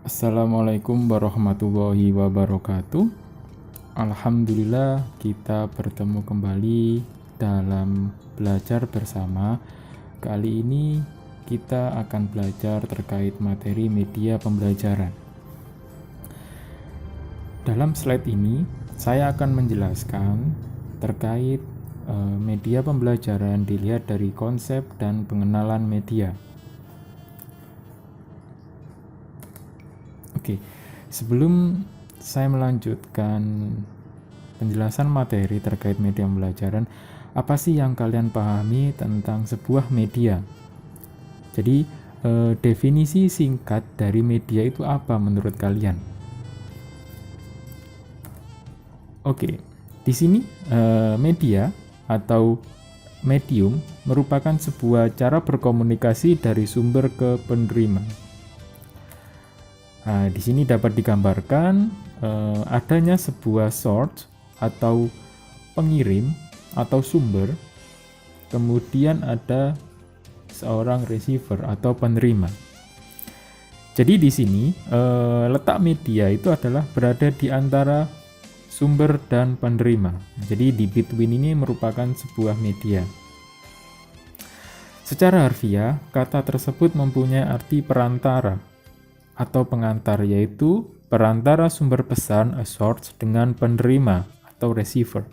Assalamualaikum warahmatullahi wabarakatuh. Alhamdulillah kita bertemu kembali dalam belajar bersama. Kali ini kita akan belajar terkait materi media pembelajaran. Dalam slide ini saya akan menjelaskan terkait media pembelajaran dilihat dari konsep dan pengenalan media. Oke, sebelum saya melanjutkan penjelasan materi terkait media pembelajaran, apa sih yang kalian pahami tentang sebuah media? Jadi, definisi singkat dari media itu apa menurut kalian? Oke, di sini media atau medium merupakan sebuah cara berkomunikasi dari sumber ke penerima. Nah, di sini dapat digambarkan adanya sebuah source atau pengirim atau sumber, kemudian ada seorang receiver atau penerima. Jadi di sini letak media itu adalah berada di antara sumber dan penerima. Jadi di between ini merupakan sebuah media. Secara harfiah, kata tersebut mempunyai arti perantara atau pengantar, yaitu perantara sumber pesan, a source, dengan penerima atau receiver.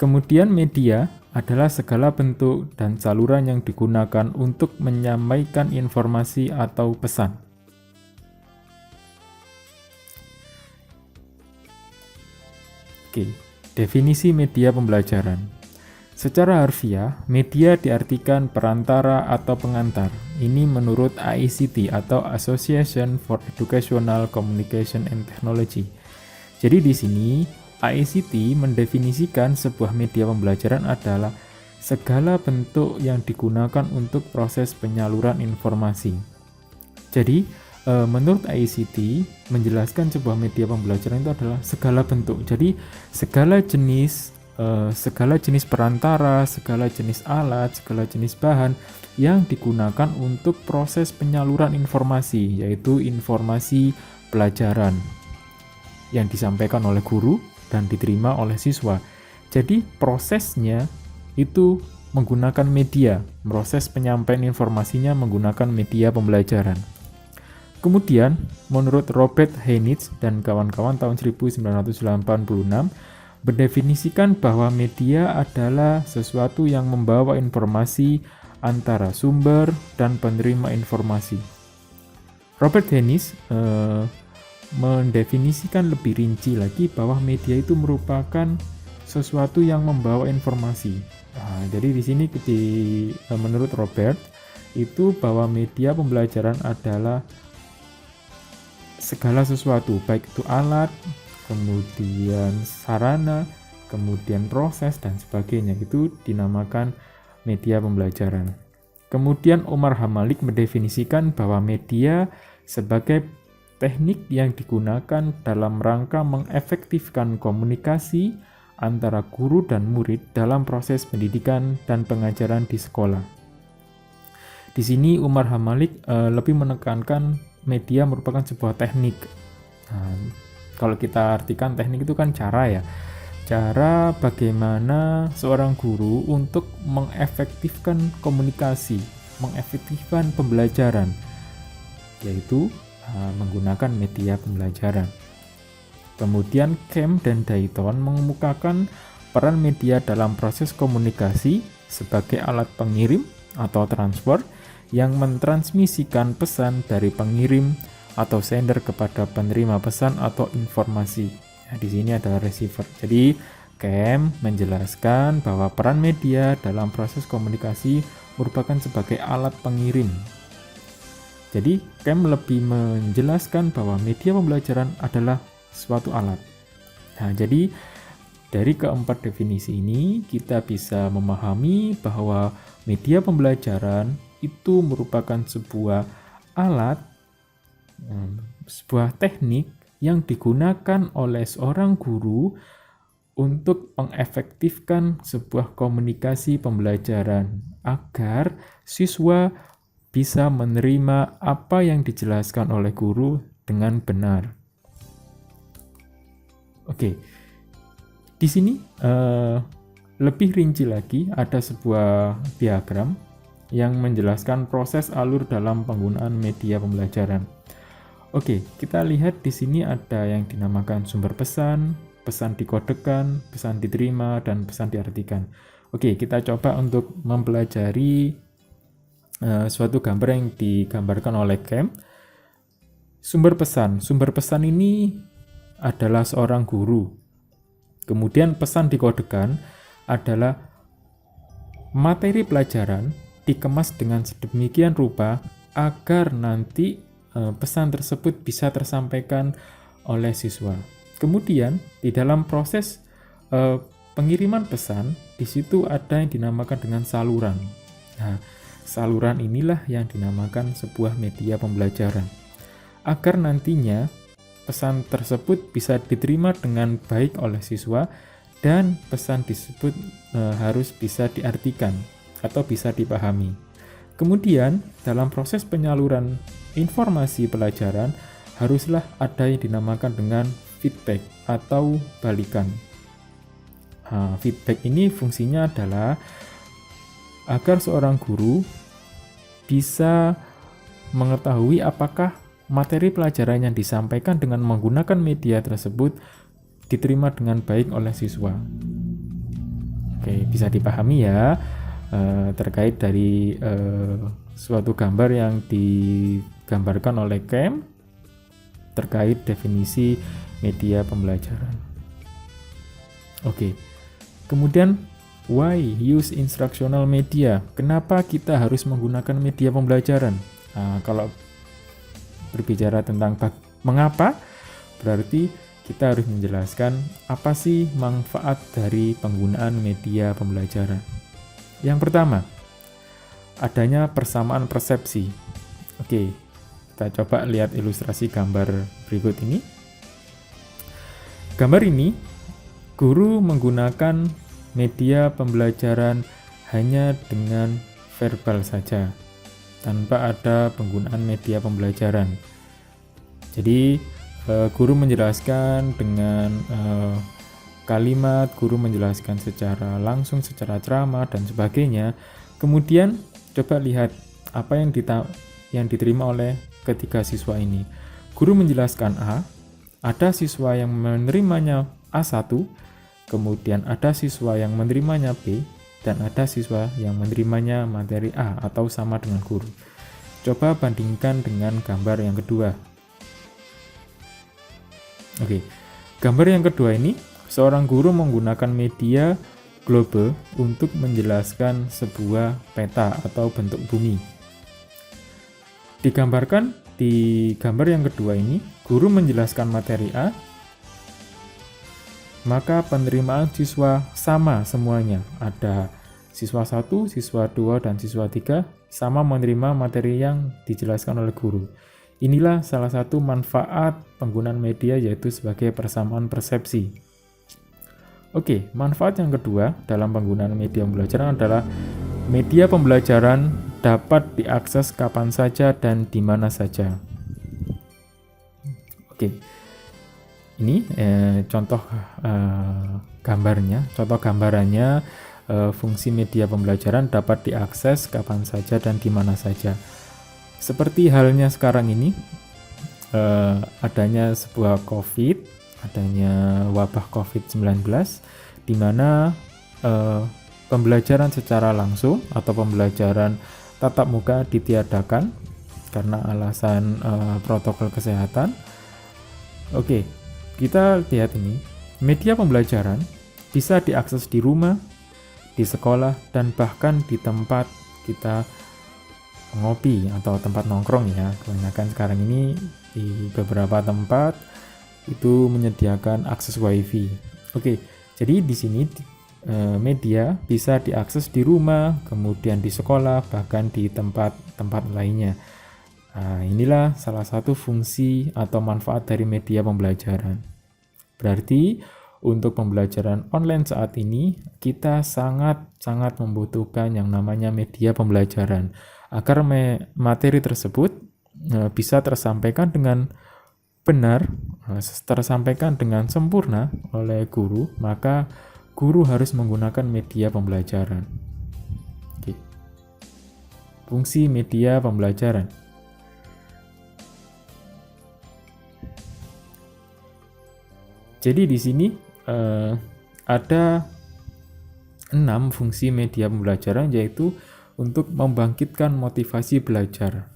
Kemudian media adalah segala bentuk dan saluran yang digunakan untuk menyampaikan informasi atau pesan. Oke, definisi media pembelajaran. Secara harfiah, media diartikan perantara atau pengantar. Ini menurut AICT atau Association for Educational Communication and Technology. Jadi di sini AICT mendefinisikan sebuah media pembelajaran adalah segala bentuk yang digunakan untuk proses penyaluran informasi. Jadi menurut AICT menjelaskan sebuah media pembelajaran itu adalah segala bentuk. Jadi segala jenis perantara, segala jenis alat, segala jenis bahan yang digunakan untuk proses penyaluran informasi, yaitu informasi pelajaran yang disampaikan oleh guru dan diterima oleh siswa. Jadi prosesnya itu menggunakan media, proses penyampaian informasinya menggunakan media pembelajaran. Kemudian, menurut Robert Heinitz dan kawan-kawan tahun 1986, mendefinisikan bahwa media adalah sesuatu yang membawa informasi antara sumber dan penerima informasi. Robert Heinitz mendefinisikan lebih rinci lagi bahwa media itu merupakan sesuatu yang membawa informasi. Nah, jadi di sini menurut Robert itu bahwa media pembelajaran adalah segala sesuatu, baik itu alat, kemudian sarana, kemudian proses, dan sebagainya, itu dinamakan media pembelajaran. Kemudian Omar Hamalik mendefinisikan bahwa media sebagai teknik yang digunakan dalam rangka mengefektifkan komunikasi antara guru dan murid dalam proses pendidikan dan pengajaran di sekolah. Di sini Omar Hamalik lebih menekankan media merupakan sebuah teknik. Nah, kalau kita artikan teknik itu kan cara bagaimana seorang guru untuk mengefektifkan komunikasi, mengefektifkan pembelajaran, yaitu menggunakan media pembelajaran. Kemudian Kemp dan Dayton mengemukakan peran media dalam proses komunikasi sebagai alat pengirim atau transfer yang mentransmisikan pesan dari pengirim atau sender kepada penerima pesan atau informasi. Nah, di sini adalah receiver. Jadi, Kemp menjelaskan bahwa peran media dalam proses komunikasi merupakan sebagai alat pengirim. Jadi, Kemp lebih menjelaskan bahwa media pembelajaran adalah suatu alat. Nah, jadi dari keempat definisi ini, kita bisa memahami bahwa media pembelajaran itu merupakan sebuah alat, sebuah teknik yang digunakan oleh seorang guru untuk mengefektifkan sebuah komunikasi pembelajaran agar siswa bisa menerima apa yang dijelaskan oleh guru dengan benar. Oke, di sini lebih rinci lagi ada sebuah diagram yang menjelaskan proses alur dalam penggunaan media pembelajaran. Oke, kita lihat di sini ada yang dinamakan sumber pesan, pesan dikodekan, pesan diterima, dan pesan diartikan. Oke, kita coba untuk mempelajari suatu gambar yang digambarkan oleh Cam. Sumber pesan ini adalah seorang guru. Kemudian pesan dikodekan adalah materi pelajaran dikemas dengan sedemikian rupa agar nanti pesan tersebut bisa tersampaikan oleh siswa. Kemudian di dalam proses pengiriman pesan, di situ ada yang dinamakan dengan saluran. Nah, saluran inilah yang dinamakan sebuah media pembelajaran. Agar nantinya pesan tersebut bisa diterima dengan baik oleh siswa dan pesan tersebut harus bisa diartikan atau bisa dipahami. Kemudian, dalam proses penyaluran informasi pelajaran, haruslah ada yang dinamakan dengan feedback atau balikan. Feedback ini fungsinya adalah agar seorang guru bisa mengetahui apakah materi pelajaran yang disampaikan dengan menggunakan media tersebut diterima dengan baik oleh siswa. Oke, bisa dipahami ya terkait dari suatu gambar yang digambarkan oleh Cam terkait definisi media pembelajaran. Oke, kemudian why use instructional media? Kenapa kita harus menggunakan media pembelajaran? Kalau berbicara tentang mengapa, berarti kita harus menjelaskan apa sih manfaat dari penggunaan media pembelajaran. Yang pertama, adanya persamaan persepsi. Oke, kita coba lihat ilustrasi gambar berikut ini. Gambar ini, guru menggunakan media pembelajaran hanya dengan verbal saja, tanpa ada penggunaan media pembelajaran. Jadi guru menjelaskan dengan kalimat, guru menjelaskan secara langsung, secara ceramah dan sebagainya. Kemudian coba lihat apa yang diterima oleh ketiga siswa ini. Guru menjelaskan A, ada siswa yang menerimanya A1, kemudian ada siswa yang menerimanya B, dan ada siswa yang menerimanya materi A atau sama dengan guru. Coba bandingkan dengan gambar yang kedua. Oke, gambar yang kedua ini, seorang guru menggunakan media globe untuk menjelaskan sebuah peta atau bentuk bumi. Digambarkan di gambar yang kedua ini, guru menjelaskan materi A, maka penerimaan siswa sama semuanya. Ada siswa 1, siswa 2, dan siswa 3 sama menerima materi yang dijelaskan oleh guru. Inilah salah satu manfaat penggunaan media, yaitu sebagai persamaan persepsi. Oke, manfaat yang kedua dalam penggunaan media pembelajaran adalah media pembelajaran dapat diakses kapan saja dan di mana saja. Oke, ini contoh gambarnya. Contoh gambarannya, fungsi media pembelajaran dapat diakses kapan saja dan di mana saja. Seperti halnya sekarang ini, adanya sebuah COVID, adanya wabah COVID-19, di mana pembelajaran secara langsung atau pembelajaran tatap muka ditiadakan karena alasan protokol kesehatan. Oke, kita lihat ini, media pembelajaran bisa diakses di rumah, di sekolah, dan bahkan di tempat kita ngopi atau tempat nongkrong ya. Kebanyakan sekarang ini di beberapa tempat itu menyediakan akses wifi. Oke, jadi di sini media bisa diakses di rumah, kemudian di sekolah, bahkan di tempat-tempat lainnya. Nah, inilah salah satu fungsi atau manfaat dari media pembelajaran. Berarti untuk pembelajaran online saat ini kita sangat-sangat membutuhkan yang namanya media pembelajaran Agar materi tersebut bisa tersampaikan dengan benar, tersampaikan dengan sempurna oleh guru, maka guru harus menggunakan media pembelajaran. Oke. Fungsi media pembelajaran. Jadi di sini ada 6 fungsi media pembelajaran, yaitu untuk membangkitkan motivasi belajar.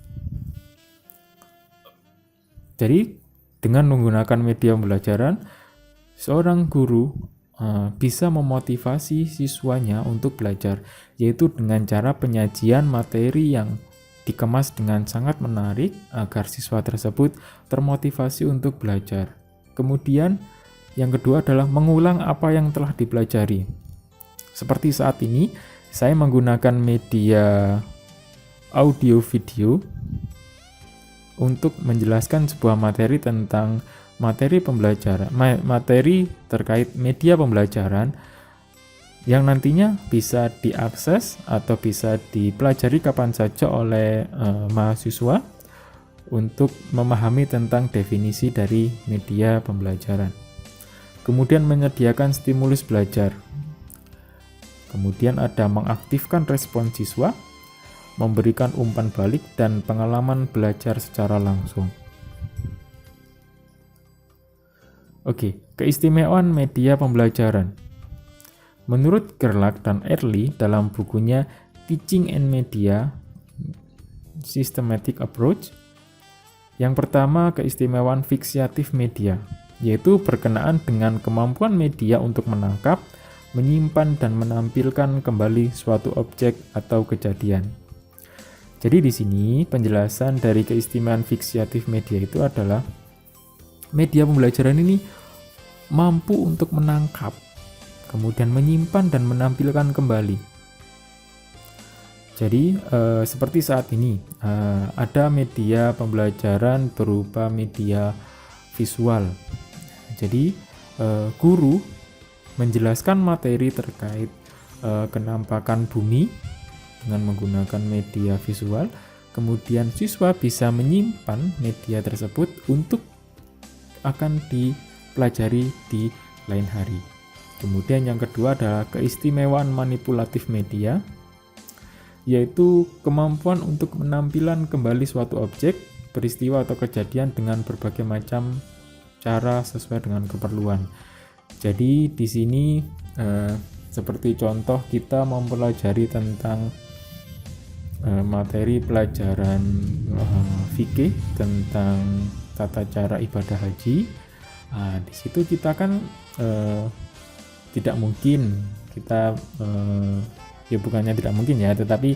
Jadi dengan menggunakan media pembelajaran, seorang guru bisa memotivasi siswanya untuk belajar, yaitu dengan cara penyajian materi yang dikemas dengan sangat menarik agar siswa tersebut termotivasi untuk belajar. Kemudian yang kedua adalah mengulang apa yang telah dipelajari. Seperti saat ini, saya menggunakan media audio video untuk menjelaskan sebuah materi tentang materi pembelajaran, materi terkait media pembelajaran yang nantinya bisa diakses atau bisa dipelajari kapan saja oleh mahasiswa untuk memahami tentang definisi dari media pembelajaran. Kemudian menyediakan stimulus belajar. Kemudian ada mengaktifkan respon siswa, memberikan umpan balik, dan pengalaman belajar secara langsung. Oke, keistimewaan media pembelajaran. Menurut Gerlach dan Early dalam bukunya Teaching and Media Systematic Approach, yang pertama keistimewaan fiksiatif media, yaitu berkenaan dengan kemampuan media untuk menangkap, menyimpan, dan menampilkan kembali suatu objek atau kejadian. Jadi di sini penjelasan dari keistimewaan fiksiatif media itu adalah media pembelajaran ini mampu untuk menangkap, kemudian menyimpan dan menampilkan kembali. Jadi seperti saat ini ada media pembelajaran berupa media visual. Jadi guru menjelaskan materi terkait kenampakan bumi dengan menggunakan media visual, kemudian siswa bisa menyimpan media tersebut untuk akan dipelajari di lain hari. Kemudian yang kedua adalah keistimewaan manipulatif media, yaitu kemampuan untuk menampilan kembali suatu objek, peristiwa atau kejadian dengan berbagai macam cara sesuai dengan keperluan. Jadi di sini seperti contoh kita mempelajari tentang materi pelajaran fikih tentang tata cara ibadah haji. Di situ kita kan tidak mungkin kita ya bukannya tidak mungkin ya, tetapi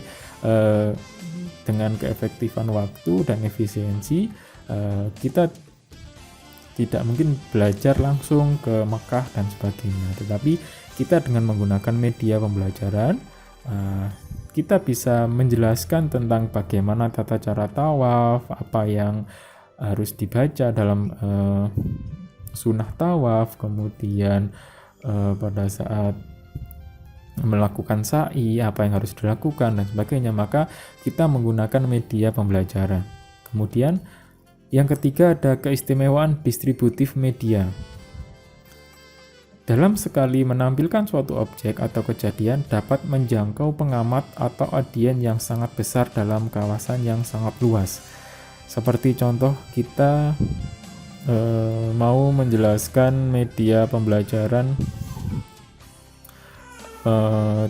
dengan keefektifan waktu dan efisiensi kita tidak mungkin belajar langsung ke Mekah dan sebagainya, tetapi kita dengan menggunakan media pembelajaran kita bisa menjelaskan tentang bagaimana tata cara tawaf, apa yang harus dibaca dalam sunnah tawaf, kemudian pada saat melakukan sa'i apa yang harus dilakukan dan sebagainya. Maka kita menggunakan media pembelajaran. Kemudian yang ketiga ada keistimewaan distributif media. Dalam sekali menampilkan suatu objek atau kejadian dapat menjangkau pengamat atau audiens yang sangat besar dalam kawasan yang sangat luas. Seperti contoh kita mau menjelaskan media pembelajaran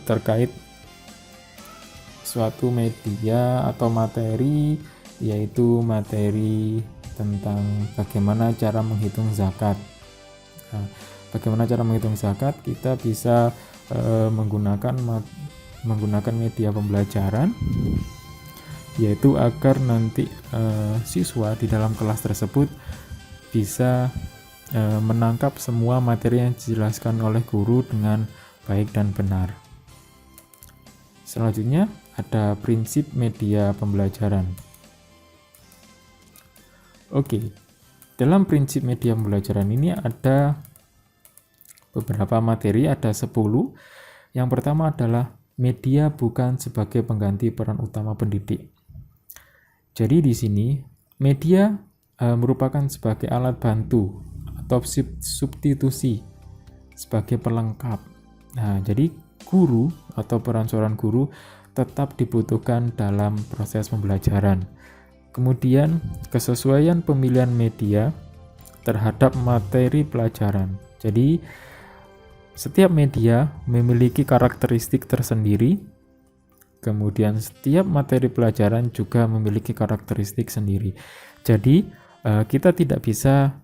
terkait suatu media atau materi, yaitu materi tentang bagaimana cara menghitung zakat. Bagaimana cara menghitung zakat, kita bisa menggunakan media pembelajaran, yaitu agar nanti siswa di dalam kelas tersebut bisa menangkap semua materi yang dijelaskan oleh guru dengan baik dan benar. Selanjutnya ada prinsip media pembelajaran. Oke, dalam prinsip media pembelajaran ini ada beberapa materi, ada 10. Yang pertama adalah media bukan sebagai pengganti peran utama pendidik. Jadi di sini media merupakan sebagai alat bantu atau substitusi sebagai pelengkap. Nah, jadi guru atau peran seorang guru tetap dibutuhkan dalam proses pembelajaran. Kemudian, kesesuaian pemilihan media terhadap materi pelajaran. Jadi, setiap media memiliki karakteristik tersendiri. Kemudian setiap materi pelajaran juga memiliki karakteristik sendiri. Jadi kita tidak bisa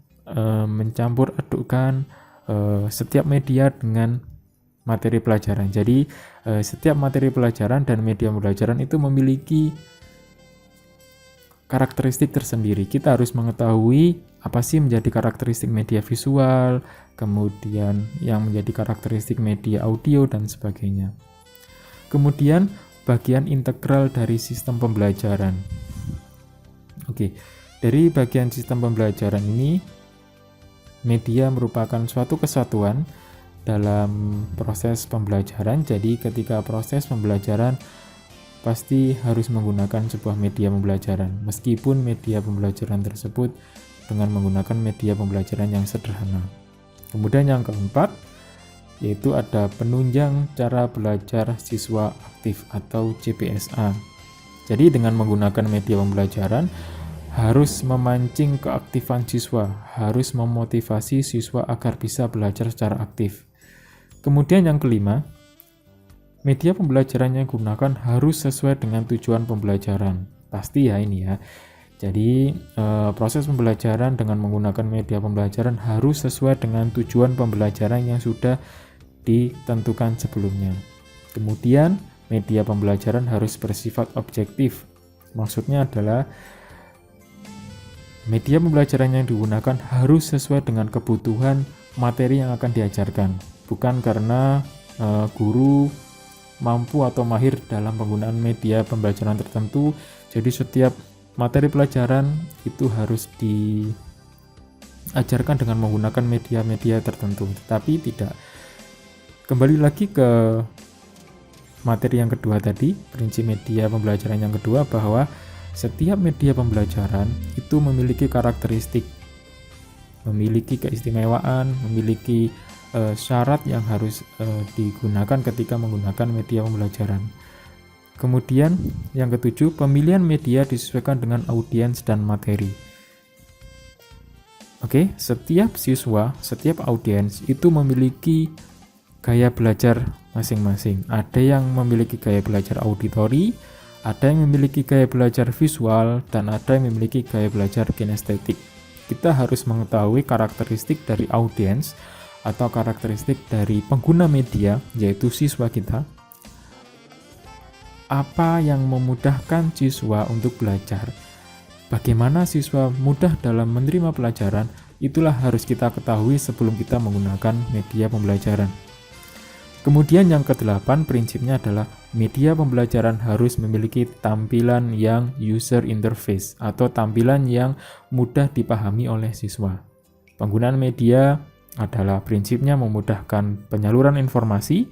mencampur adukkan setiap media dengan materi pelajaran. Jadi setiap materi pelajaran dan media pelajaran itu memiliki karakteristik tersendiri. Kita harus mengetahui apa sih menjadi karakteristik media visual, kemudian yang menjadi karakteristik media audio dan sebagainya. Kemudian bagian integral dari sistem pembelajaran. Oke, dari bagian sistem pembelajaran ini, media merupakan suatu kesatuan dalam proses pembelajaran. Jadi ketika proses pembelajaran pasti harus menggunakan sebuah media pembelajaran, meskipun media pembelajaran tersebut dengan menggunakan media pembelajaran yang sederhana. Kemudian yang keempat, yaitu ada penunjang cara belajar siswa aktif atau CPSA. Jadi dengan menggunakan media pembelajaran harus memancing keaktifan siswa, harus memotivasi siswa agar bisa belajar secara aktif. Kemudian yang kelima, media pembelajaran yang digunakan harus sesuai dengan tujuan pembelajaran. Pasti ya ini ya. Jadi proses pembelajaran dengan menggunakan media pembelajaran harus sesuai dengan tujuan pembelajaran yang sudah ditentukan sebelumnya. Kemudian media pembelajaran harus bersifat objektif. Maksudnya adalah media pembelajaran yang digunakan harus sesuai dengan kebutuhan materi yang akan diajarkan, bukan karena guru mampu atau mahir dalam penggunaan media pembelajaran tertentu. Jadi setiap materi pelajaran itu harus diajarkan dengan menggunakan media-media tertentu, tetapi tidak. Kembali lagi ke materi yang kedua tadi, prinsip media pembelajaran yang kedua, bahwa setiap media pembelajaran itu memiliki karakteristik, memiliki keistimewaan, memiliki syarat yang harus digunakan ketika menggunakan media pembelajaran. Kemudian yang ketujuh, pemilihan media disesuaikan dengan audiens dan materi. Oke, setiap siswa, setiap audiens itu memiliki gaya belajar masing-masing. Ada yang memiliki gaya belajar auditori, ada yang memiliki gaya belajar visual, dan ada yang memiliki gaya belajar kinestetik. Kita harus mengetahui karakteristik dari audiens atau karakteristik dari pengguna media, yaitu siswa kita. Apa yang memudahkan siswa untuk belajar? Bagaimana siswa mudah dalam menerima pelajaran? Itulah harus kita ketahui sebelum kita menggunakan media pembelajaran. Kemudian yang kedelapan, prinsipnya adalah media pembelajaran harus memiliki tampilan yang user interface atau tampilan yang mudah dipahami oleh siswa. Penggunaan media adalah prinsipnya memudahkan penyaluran informasi,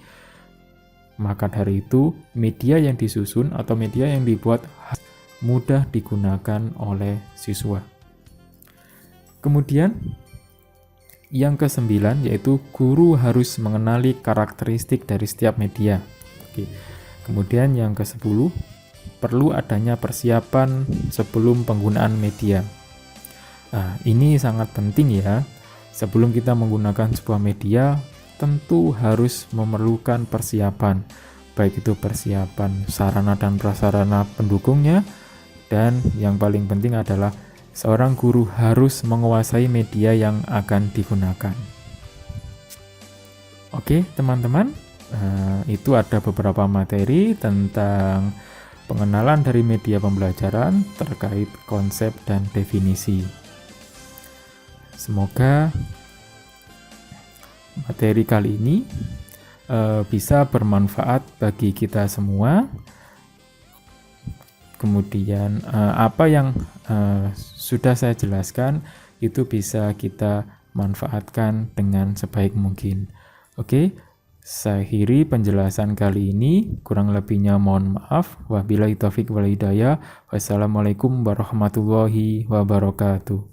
maka dari itu media yang disusun atau media yang dibuat mudah digunakan oleh siswa. Kemudian yang kesembilan, yaitu guru harus mengenali karakteristik dari setiap media. Oke. Kemudian yang ke-10, perlu adanya persiapan sebelum penggunaan media. Nah, ini sangat penting ya. Sebelum kita menggunakan sebuah media, tentu harus memerlukan persiapan. Baik itu persiapan sarana dan prasarana pendukungnya, dan yang paling penting adalah seorang guru harus menguasai media yang akan digunakan. Oke, teman-teman, itu ada beberapa materi tentang pengenalan dari media pembelajaran terkait konsep dan definisi. Semoga materi kali ini bisa bermanfaat bagi kita semua. Kemudian apa yang sudah saya jelaskan itu bisa kita manfaatkan dengan sebaik mungkin. Oke, Saya akhiri penjelasan kali ini, kurang lebihnya mohon maaf. Wabillahi taufiq wal hidayah. Wassalamualaikum warahmatullahi wabarakatuh.